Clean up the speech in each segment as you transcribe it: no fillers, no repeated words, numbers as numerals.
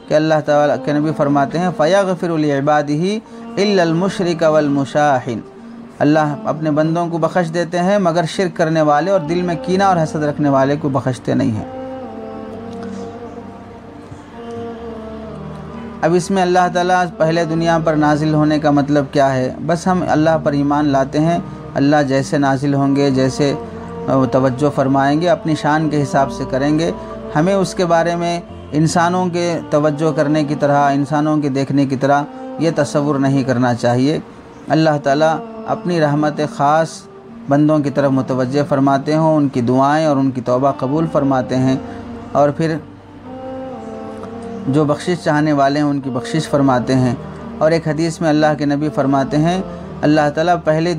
کہ اللہ تعالیٰ کے نبی فرماتے ہیں فَيَغْفِرُ لِعِبَادِهِ إِلَّا الْمُشْرِكَ وَالْمُشَاحِنَ، اللہ اپنے بندوں کو بخش دیتے ہیں مگر شرک کرنے والے اور دل میں کینہ اور حسد رکھنے والے کو بخشتے نہیں ہیں۔ اب اس میں اللہ تعالیٰ پہلے دنیا پر نازل ہونے کا مطلب کیا ہے؟ بس ہم اللہ پر ایمان لاتے ہیں، اللہ جیسے نازل ہوں گے، جیسے توجہ فرمائیں گے، اپنی شان کے حساب سے کریں گے، ہمیں اس کے بارے میں انسانوں کے توجہ کرنے کی طرح، انسانوں کے دیکھنے کی طرح یہ تصور نہیں کرنا چاہیے۔ اللہ تعالیٰ اپنی رحمت خاص بندوں کی طرف متوجہ فرماتے ہیں، ان کی دعائیں اور ان کی توبہ قبول فرماتے ہیں، اور پھر جو بخشش چاہنے والے ہیں ان کی بخشش فرماتے ہیں۔ اور ایک حدیث میں اللہ کے نبی فرماتے ہیں اللہ تعالیٰ پہلے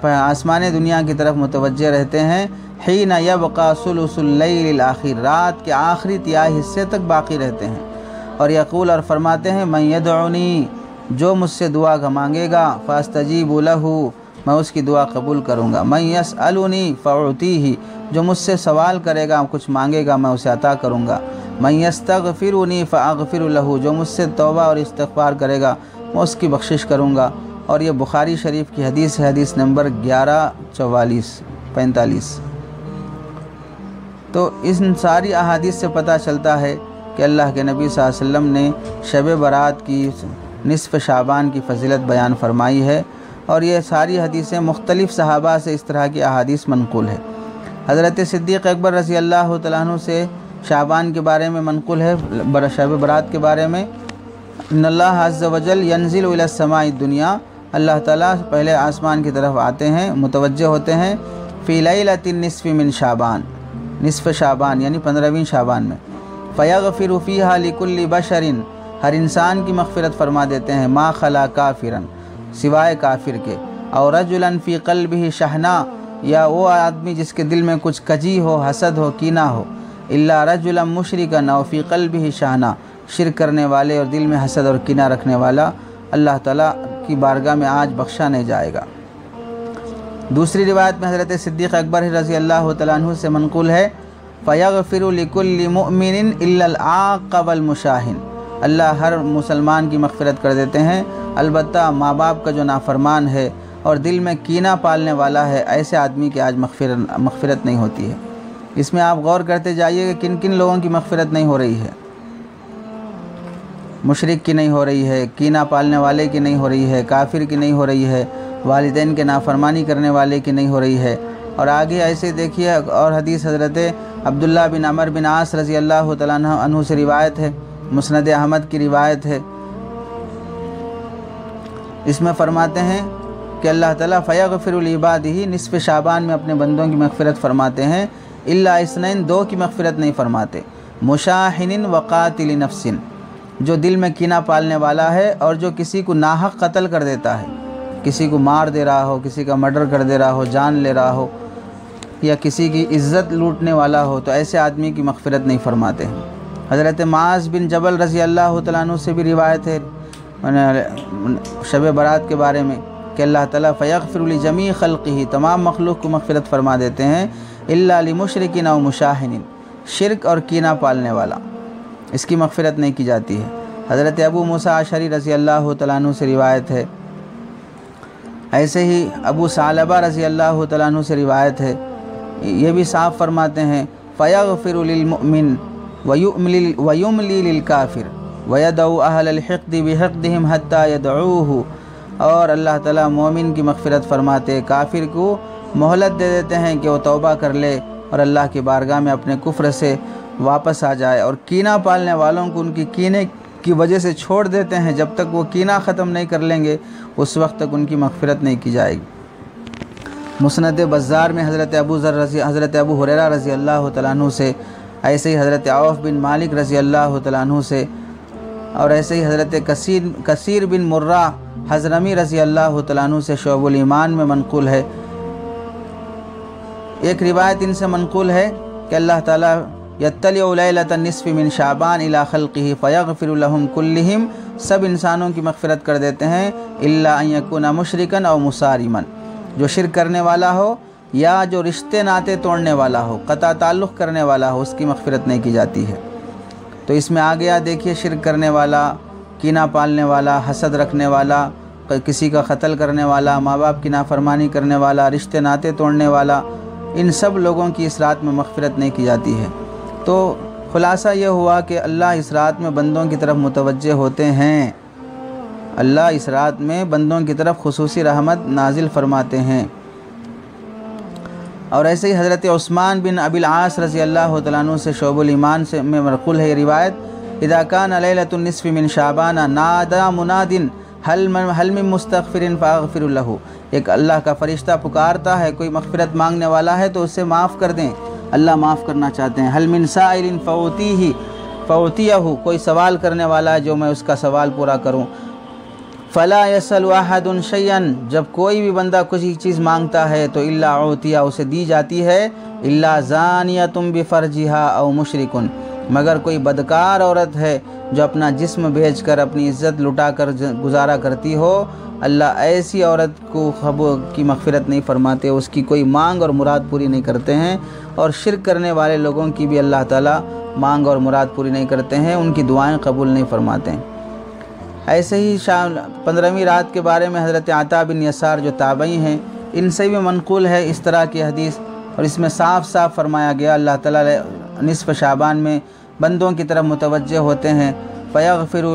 آسمان دنیا کی طرف متوجہ رہتے ہیں حین یبقى ثلث اللیل الاخر، رات کے آخری تہائی حصے تک باقی رہتے ہیں، اور یقول اور فرماتے ہیں من یدعونی، جو مجھ سے دعا مانگے گا فاستجیب لہ، میں اس کی دعا قبول کروں گا، من یسألنی فاعطیہ، جو مجھ سے سوال کرے گا کچھ مانگے گا میں اسے عطا کروں گا، من یستغفرنی فاغفر لہ، جو مجھ سے توبہ اور استغفار کرے گا میں اس کی بخشش کروں گا۔ اور یہ بخاری شریف کی حدیث ہے، حدیث نمبر 1144-45۔ تو ان ساری احادیث سے پتہ چلتا ہے کہ اللہ کے نبی صلی اللہ علیہ وسلم نے شب برات کی نصف شعبان کی فضیلت بیان فرمائی ہے، اور یہ ساری حدیثیں مختلف صحابہ سے اس طرح کی احادیث منقول ہے۔ حضرت صدیق اکبر رضی اللہ تعالیٰ عنہ سے شعبان کے بارے میں منقول ہے، شب برات کے بارے میں، ان اللہ عز وجل ینزل الی السماء الدنیا، اللہ تعالیٰ پہلے آسمان کی طرف آتے ہیں، متوجہ ہوتے ہیں، فی لیلۃ النصف من شعبان، نصف شعبان یعنی 15ویں شعبان میں، فیغفر فیہا لکل بشر، ہر انسان کی مغفرت فرما دیتے ہیں، ما خلا کافرا، سوائے کافر کے، اور رجلا فی قلبہ شحناء، یا وہ آدمی جس کے دل میں کچھ کجی ہو، حسد ہو، کینہ ہو، الا رجلا مشرکا او فی قلبہ شحناء، شرک کرنے والے اور دل میں حسد اور کینہ رکھنے والا اللہ تعالیٰ کی بارگاہ میں آج بخشا نہیں جائے گا۔ دوسری روایت میں حضرت صدیق اکبر رضی اللہ تعالیٰ عنہ سے منقول ہے فَيَغْفِرُ لِكُلِّ مُؤْمِنٍ إِلَّا الْعَاقَّ وَالْمُشَاحِنَ، اللہ ہر مسلمان کی مغفرت کر دیتے ہیں، البتہ ماں باپ کا جو نافرمان ہے اور دل میں کینہ پالنے والا ہے، ایسے آدمی کی آج مغفرت نہیں ہوتی ہے۔ اس میں آپ غور کرتے جائیے کہ کن کن لوگوں کی مغفرت نہیں ہو رہی ہے۔ مشرک کی نہیں ہو رہی ہے، کینہ پالنے والے کی نہیں ہو رہی ہے، کافر کی نہیں ہو رہی ہے، والدین کے نافرمانی کرنے والے کی نہیں ہو رہی ہے۔ اور آگے ایسے دیکھیے اور حدیث حضرت عبداللہ بن عمر بن عاص رضی اللہ تعالیٰ عنہ سے روایت ہے، مسند احمد کی روایت ہے، اس میں فرماتے ہیں کہ اللہ تعالیٰ فیغفر لعبادہ، نصف شعبان میں اپنے بندوں کی مغفرت فرماتے ہیں، الا اثنین، دو کی مغفرت نہیں فرماتے، مشاحن وقاتل نفس، جو دل میں کینہ پالنے والا ہے اور جو کسی کو ناحق قتل کر دیتا ہے، کسی کو مار دے رہا ہو، کسی کا مرڈر کر دے رہا ہو، جان لے رہا ہو، یا کسی کی عزت لوٹنے والا ہو، تو ایسے آدمی کی مغفرت نہیں فرماتے ہیں۔ حضرت معاذ بن جبل رضی اللہ تعالیٰ عنہ سے بھی روایت ہے شب برات کے بارے میں کہ اللہ تعالیٰ فیغفر لجمیع خلقہ، تمام مخلوق کو مغفرت فرما دیتے ہیں، الا لمشرک او مشاحن، شرک اور کینہ پالنے والا، اس کی مغفرت نہیں کی جاتی ہے۔ حضرت ابو موسیٰ اشعری رضی اللہ تعالیٰ عنہ سے روایت ہے، ایسے ہی ابو ثعلبہ رضی اللہ تعالیٰ عنہ سے روایت ہے، یہ بھی صاف فرماتے ہیں فیغفر للمؤمن ویملی للکافر ویدعو اہل الحقد بحقدہم حتی یدعوہ، اور اللہ تعالیٰ مومن کی مغفرت فرماتے، کافر کو مہلت دے دیتے ہیں کہ وہ توبہ کر لے اور اللہ کی بارگاہ میں اپنے کفر سے واپس آ جائے، اور کینہ پالنے والوں کو ان کی کینے کی وجہ سے چھوڑ دیتے ہیں، جب تک وہ کینہ ختم نہیں کر لیں گے اس وقت تک ان کی مغفرت نہیں کی جائے گی۔ مسند بزار میں حضرت ابو ہریرہ رضی اللہ تعالیٰ عنہ سے، ایسے ہی حضرت عوف بن مالک رضی اللہ تعالیٰ عنہ سے، اور ایسے ہی حضرت کثیر بن مرہ حضرمی رضی اللہ تعالیٰ عنہ سے شعب الایمان میں منقول ہے۔ ایک روایت ان سے منقول ہے کہ اللہ تعالیٰ یطلع لیلۃ النصف من شعبان الی خلقہ فیغفر لهم کلہم، سب انسانوں کی مغفرت کر دیتے ہیں الا ان یکون مشرکا او مصارما، جو شرک کرنے والا ہو یا جو رشتے ناطے توڑنے والا ہو، قطع تعلق کرنے والا ہو، اس کی مغفرت نہیں کی جاتی ہے۔ تو اس میں آ گیا دیکھیے شرک کرنے والا، کینہ پالنے والا، حسد رکھنے والا، کسی کا قتل کرنے والا، ماں باپ کی نافرمانی کرنے والا، رشتے ناطے توڑنے والا، ان سب لوگوں کی اس رات میں مغفرت نہیں کی جاتی ہے۔ تو خلاصہ یہ ہوا کہ اللہ اس رات میں بندوں کی طرف متوجہ ہوتے ہیں، اللہ اس رات میں بندوں کی طرف خصوصی رحمت نازل فرماتے ہیں۔ اور ایسے ہی حضرت عثمان بن ابی العاص رضی اللہ تعالیٰ عنہ سے شعب الایمان سے میں منقول ہے یہ روایت، اذا کان لیلۃ النصف من شعبان نادى مناد هل من مستغفر فاغفر له، ایک اللہ کا فرشتہ پکارتا ہے کوئی مغفرت مانگنے والا ہے تو اسے معاف کر دیں، اللہ معاف کرنا چاہتے ہیں۔ هل من سائل فاعطيه، کوئی سوال کرنے والا ہے جو میں اس کا سوال پورا کروں۔ فلا يسأل احد شيئا، جب کوئی بھی بندہ کسی چیز مانگتا ہے تو الا اعطیہ، اسے دی جاتی ہے، الا زانیۃ بفرجها او مشرک، مگر کوئی بدکار عورت ہے جو اپنا جسم بیچ کر اپنی عزت لٹا کر گزارا کرتی ہو، اللہ ایسی عورت کی مغفرت نہیں فرماتے، اس کی کوئی مانگ اور مراد پوری نہیں کرتے ہیں، اور شرک کرنے والے لوگوں کی بھی اللہ تعالیٰ مانگ اور مراد پوری نہیں کرتے ہیں، ان کی دعائیں قبول نہیں فرماتے ہیں۔ ایسے ہی 15ویں رات کے بارے میں حضرت عطا بن یسار جو تابعی ہیں، ان سے بھی منقول ہے اس طرح کی حدیث، اور اس میں صاف صاف فرمایا گیا اللہ تعالیٰ نصف شعبان میں بندوں کی طرف متوجہ ہوتے ہیں، فیغفر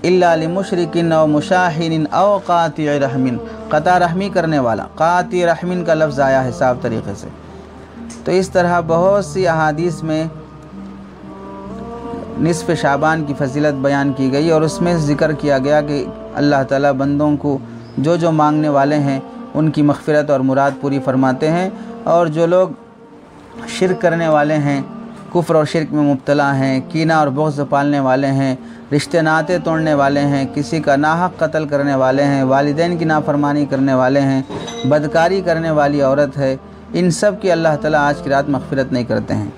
الا لمشرک او مشاحن او قاطع رحم، قطع رحمی کرنے والا، قاطع رحم کا لفظ آیا ہے صاف طریقے سے۔ تو اس طرح بہت سی احادیث میں نصف شعبان کی فضیلت بیان کی گئی، اور اس میں ذکر کیا گیا کہ اللہ تعالیٰ بندوں کو جو مانگنے والے ہیں ان کی مغفرت اور مراد پوری فرماتے ہیں، اور جو لوگ شرک کرنے والے ہیں، کفر اور شرک میں مبتلا ہیں، کینہ اور بغض پالنے والے ہیں، رشتے ناطے توڑنے والے ہیں، کسی کا ناحق قتل کرنے والے ہیں، والدین کی نافرمانی کرنے والے ہیں، بدکاری کرنے والی عورت ہے، ان سب کی اللہ تعالیٰ آج کی رات مغفرت نہیں کرتے ہیں۔